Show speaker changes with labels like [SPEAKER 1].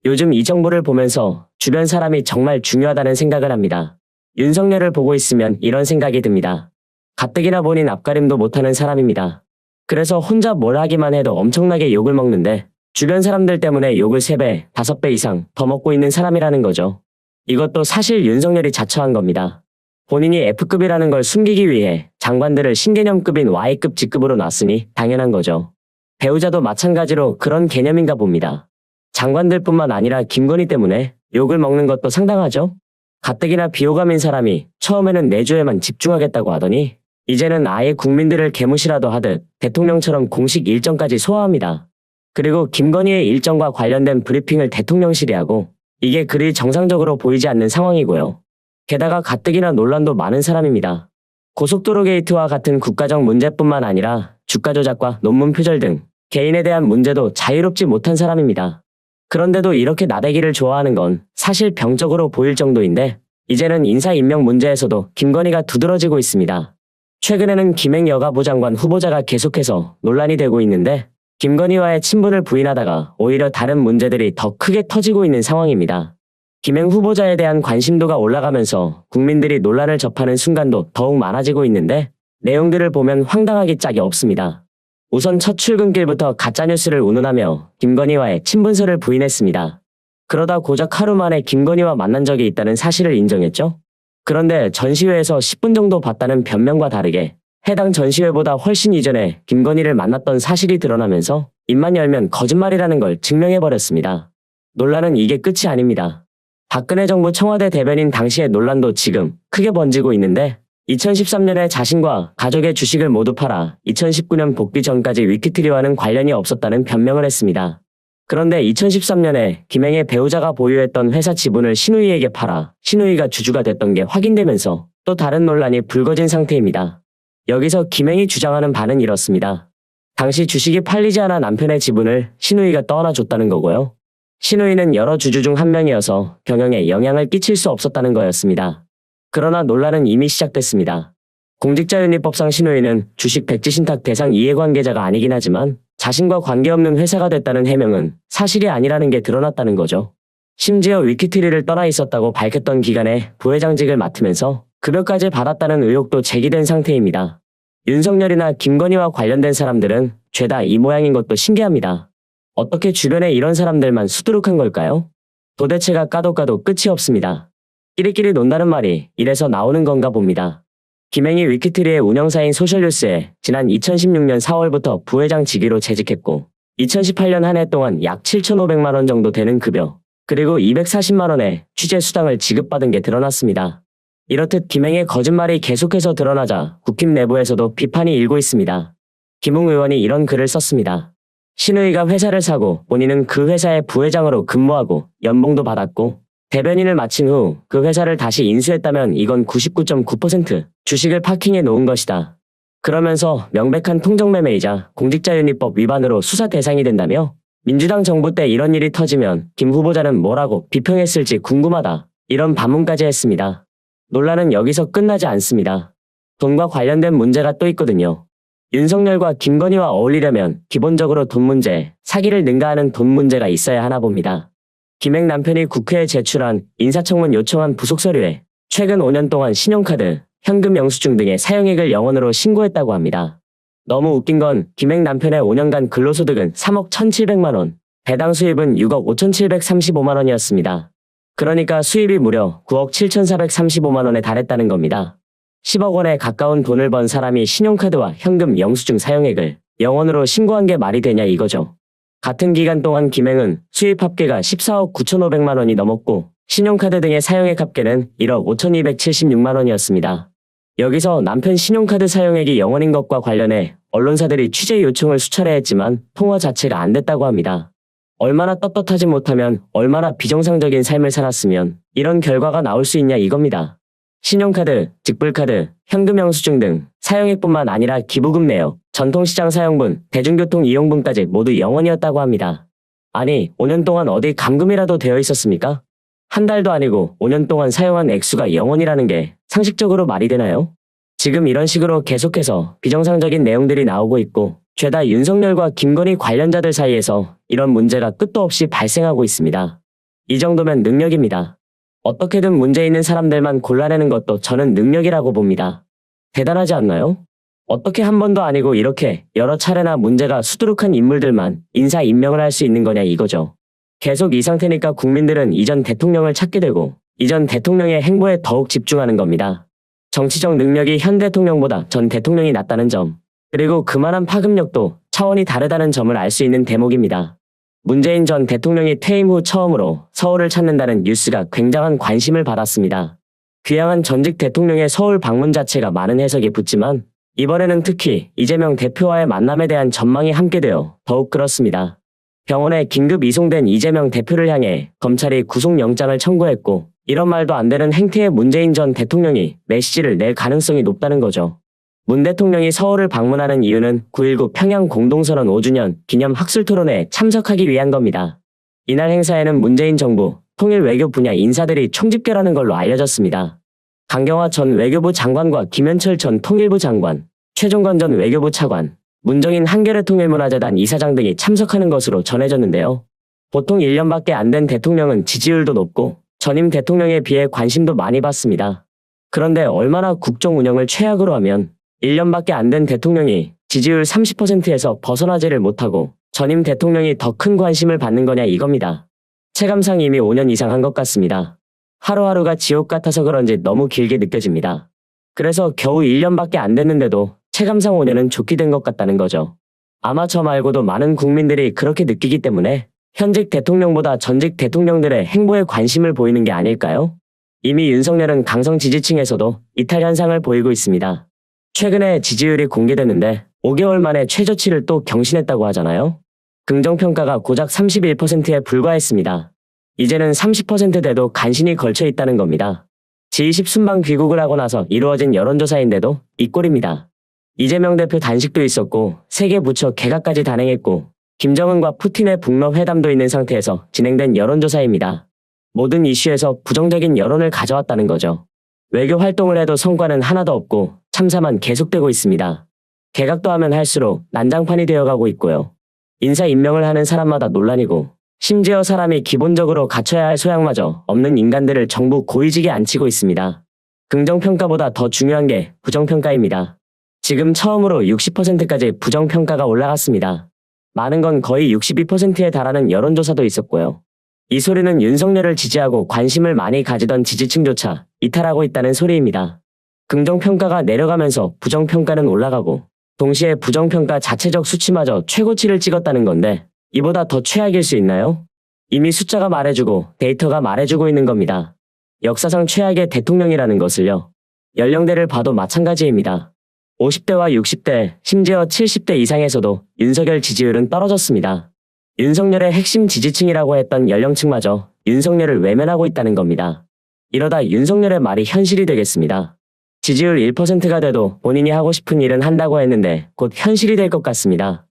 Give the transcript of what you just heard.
[SPEAKER 1] 요즘 이 정보를 보면서 주변 사람이 정말 중요하다는 생각을 합니다. 윤석열을 보고 있으면 이런 생각이 듭니다. 가뜩이나 본인 앞가림도 못하는 사람입니다. 그래서 혼자 뭘 하기만 해도 엄청나게 욕을 먹는데 주변 사람들 때문에 욕을 3배, 5배 이상 더 먹고 있는 사람이라는 거죠. 이것도 사실 윤석열이 자처한 겁니다. 본인이 F급이라는 걸 숨기기 위해 장관들을 신개념급인 Y급 직급으로 놨으니 당연한 거죠. 배우자도 마찬가지로 그런 개념인가 봅니다. 장관들뿐만 아니라 김건희 때문에 욕을 먹는 것도 상당하죠? 가뜩이나 비호감인 사람이 처음에는 내조에만 집중하겠다고 하더니 이제는 아예 국민들을 개무시라도 하듯 대통령처럼 공식 일정까지 소화합니다. 그리고 김건희의 일정과 관련된 브리핑을 대통령실이 하고 이게 그리 정상적으로 보이지 않는 상황이고요. 게다가 가뜩이나 논란도 많은 사람입니다. 고속도로 게이트와 같은 국가적 문제뿐만 아니라 주가 조작과 논문 표절 등 개인에 대한 문제도 자유롭지 못한 사람입니다. 그런데도 이렇게 나대기를 좋아하는 건 사실 병적으로 보일 정도인데 이제는 인사임명 문제에서도 김건희가 두드러지고 있습니다. 최근에는 김행 여가부 장관 후보자가 계속해서 논란이 되고 있는데 김건희와의 친분을 부인하다가 오히려 다른 문제들이 더 크게 터지고 있는 상황입니다. 김행 후보자에 대한 관심도가 올라가면서 국민들이 논란을 접하는 순간도 더욱 많아지고 있는데 내용들을 보면 황당하기 짝이 없습니다. 우선 첫 출근길부터 가짜뉴스를 운운하며 김건희와의 친분설을 부인했습니다. 그러다 고작 하루 만에 김건희와 만난 적이 있다는 사실을 인정했죠. 그런데 전시회에서 10분 정도 봤다는 변명과 다르게 해당 전시회보다 훨씬 이전에 김건희를 만났던 사실이 드러나면서 입만 열면 거짓말이라는 걸 증명해버렸습니다. 논란은 이게 끝이 아닙니다. 박근혜 정부 청와대 대변인 당시의 논란도 지금 크게 번지고 있는데 2013년에 자신과 가족의 주식을 모두 팔아 2019년 복귀 전까지 위키트리와는 관련이 없었다는 변명을 했습니다. 그런데 2013년에 김행의 배우자가 보유했던 회사 지분을 신우이에게 팔아 신우이가 주주가 됐던 게 확인되면서 또 다른 논란이 불거진 상태입니다. 여기서 김행이 주장하는 바는 이렇습니다. 당시 주식이 팔리지 않아 남편의 지분을 신우이가 떠나줬다는 거고요. 신우이는 여러 주주 중 한 명이어서 경영에 영향을 끼칠 수 없었다는 거였습니다. 그러나 논란은 이미 시작됐습니다. 공직자윤리법상 신우이는 주식 백지 신탁 대상 이해관계자가 아니긴 하지만 자신과 관계없는 회사가 됐다는 해명은 사실이 아니라는 게 드러났다는 거죠. 심지어 위키트리를 떠나 있었다고 밝혔던 기간에 부회장직을 맡으면서 급여까지 받았다는 의혹도 제기된 상태입니다. 윤석열이나 김건희와 관련된 사람들은 죄다 이 모양인 것도 신기합니다. 어떻게 주변에 이런 사람들만 수두룩한 걸까요? 도대체가 까도 끝이 없습니다. 끼리끼리 논다는 말이 이래서 나오는 건가 봅니다. 김행이 위키트리의 운영사인 소셜뉴스에 지난 2016년 4월부터 부회장 직위로 재직했고 2018년 한 해 동안 약 7,500만 원 정도 되는 급여 그리고 240만 원의 취재 수당을 지급받은 게 드러났습니다. 이렇듯 김행의 거짓말이 계속해서 드러나자 국힘 내부에서도 비판이 일고 있습니다. 김웅 의원이 이런 글을 썼습니다. 신우이가 회사를 사고 본인은 그 회사의 부회장으로 근무하고 연봉도 받았고 대변인을 마친 후 그 회사를 다시 인수했다면 이건 99.9% 주식을 파킹해 놓은 것이다. 그러면서 명백한 통정매매이자 공직자윤리법 위반으로 수사 대상이 된다며 민주당 정부 때 이런 일이 터지면 김 후보자는 뭐라고 비평했을지 궁금하다. 이런 반문까지 했습니다. 논란은 여기서 끝나지 않습니다. 돈과 관련된 문제가 또 있거든요. 윤석열과 김건희와 어울리려면 기본적으로 돈 문제, 사기를 능가하는 돈 문제가 있어야 하나 봅니다. 김행 남편이 국회에 제출한 인사청문 요청한 부속서류에 최근 5년 동안 신용카드, 현금 영수증 등의 사용액을 영원으로 신고했다고 합니다. 너무 웃긴 건 김행 남편의 5년간 근로소득은 3억 1,700만 원, 배당 수입은 6억 5,735만 원이었습니다. 그러니까 수입이 무려 9억 7,435만 원에 달했다는 겁니다. 10억 원에 가까운 돈을 번 사람이 신용카드와 현금 영수증 사용액을 영원으로 신고한 게 말이 되냐 이거죠. 같은 기간 동안 김행은 수입 합계가 14억 9,500만 원이 넘었고 신용카드 등의 사용액 합계는 1억 5,276만 원이었습니다. 여기서 남편 신용카드 사용액이 영원인 것과 관련해 언론사들이 취재 요청을 수차례 했지만 통화 자체가 안 됐다고 합니다. 얼마나 떳떳하지 못하면 얼마나 비정상적인 삶을 살았으면 이런 결과가 나올 수 있냐 이겁니다. 신용카드, 직불카드, 현금 영수증 등 사용액뿐만 아니라 기부금 내역, 전통시장 사용분, 대중교통 이용분까지 모두 영원이었다고 합니다. 아니, 5년 동안 어디 감금이라도 되어 있었습니까? 한 달도 아니고 5년 동안 사용한 액수가 영원이라는 게 상식적으로 말이 되나요? 지금 이런 식으로 계속해서 비정상적인 내용들이 나오고 있고 죄다 윤석열과 김건희 관련자들 사이에서 이런 문제가 끝도 없이 발생하고 있습니다. 이 정도면 능력입니다. 어떻게든 문제 있는 사람들만 골라내는 것도 저는 능력이라고 봅니다. 대단하지 않나요? 어떻게 한 번도 아니고 이렇게 여러 차례나 문제가 수두룩한 인물들만 인사 임명을 할 수 있는 거냐 이거죠. 계속 이 상태니까 국민들은 이전 대통령을 찾게 되고 이전 대통령의 행보에 더욱 집중하는 겁니다. 정치적 능력이 현 대통령보다 전 대통령이 낫다는 점, 그리고 그만한 파급력도 차원이 다르다는 점을 알 수 있는 대목입니다. 문재인 전 대통령이 퇴임 후 처음으로 서울을 찾는다는 뉴스가 굉장한 관심을 받았습니다. 귀향한 전직 대통령의 서울 방문 자체가 많은 해석이 붙지만 이번에는 특히 이재명 대표와의 만남에 대한 전망이 함께되어 더욱 그렇습니다. 병원에 긴급 이송된 이재명 대표를 향해 검찰이 구속영장을 청구했고 이런 말도 안 되는 행태의 문재인 전 대통령이 메시지를 낼 가능성이 높다는 거죠. 문 대통령이 서울을 방문하는 이유는 9.19 평양 공동선언 5주년 기념 학술토론회에 참석하기 위한 겁니다. 이날 행사에는 문재인 정부, 통일 외교 분야 인사들이 총집결하는 걸로 알려졌습니다. 강경화 전 외교부 장관과 김현철 전 통일부 장관, 최종건 전 외교부 차관, 문정인 한겨레 통일문화재단 이사장 등이 참석하는 것으로 전해졌는데요. 보통 1년밖에 안 된 대통령은 지지율도 높고 전임 대통령에 비해 관심도 많이 받습니다. 그런데 얼마나 국정 운영을 최악으로 하면 1년밖에 안 된 대통령이 지지율 30%에서 벗어나지를 못하고 전임 대통령이 더 큰 관심을 받는 거냐 이겁니다. 체감상 이미 5년 이상 한 것 같습니다. 하루하루가 지옥 같아서 그런지 너무 길게 느껴집니다. 그래서 겨우 1년밖에 안 됐는데도 체감상 5년은 좋게 된 것 같다는 거죠. 아마 저 말고도 많은 국민들이 그렇게 느끼기 때문에 현직 대통령보다 전직 대통령들의 행보에 관심을 보이는 게 아닐까요? 이미 윤석열은 강성 지지층에서도 이탈 현상을 보이고 있습니다. 최근에 지지율이 공개됐는데 5개월 만에 최저치를 또 경신했다고 하잖아요. 긍정평가가 고작 31%에 불과했습니다. 이제는 30% 돼도 간신히 걸쳐 있다는 겁니다. G20 순방 귀국을 하고 나서 이루어진 여론조사인데도 이 꼴입니다. 이재명 대표 단식도 있었고 세계 부처 개각까지 단행했고 김정은과 푸틴의 북러 회담도 있는 상태에서 진행된 여론조사입니다. 모든 이슈에서 부정적인 여론을 가져왔다는 거죠. 외교 활동을 해도 성과는 하나도 없고 참사만 계속되고 있습니다. 개각도 하면 할수록 난장판이 되어가고 있고요. 인사 임명을 하는 사람마다 논란이고 심지어 사람이 기본적으로 갖춰야 할 소양마저 없는 인간들을 정부 고위직에 앉히고 있습니다. 긍정평가보다 더 중요한 게 부정평가입니다. 지금 처음으로 60%까지 부정평가가 올라갔습니다. 많은 건 거의 62%에 달하는 여론조사도 있었고요. 이 소리는 윤석열을 지지하고 관심을 많이 가지던 지지층조차 이탈하고 있다는 소리입니다. 긍정평가가 내려가면서 부정평가는 올라가고 동시에 부정평가 자체적 수치마저 최고치를 찍었다는 건데 이보다 더 최악일 수 있나요? 이미 숫자가 말해주고 데이터가 말해주고 있는 겁니다. 역사상 최악의 대통령이라는 것을요. 연령대를 봐도 마찬가지입니다. 50대와 60대, 심지어 70대 이상에서도 윤석열 지지율은 떨어졌습니다. 윤석열의 핵심 지지층이라고 했던 연령층마저 윤석열을 외면하고 있다는 겁니다. 이러다 윤석열의 말이 현실이 되겠습니다. 지지율 1%가 돼도 본인이 하고 싶은 일은 한다고 했는데 곧 현실이 될 것 같습니다.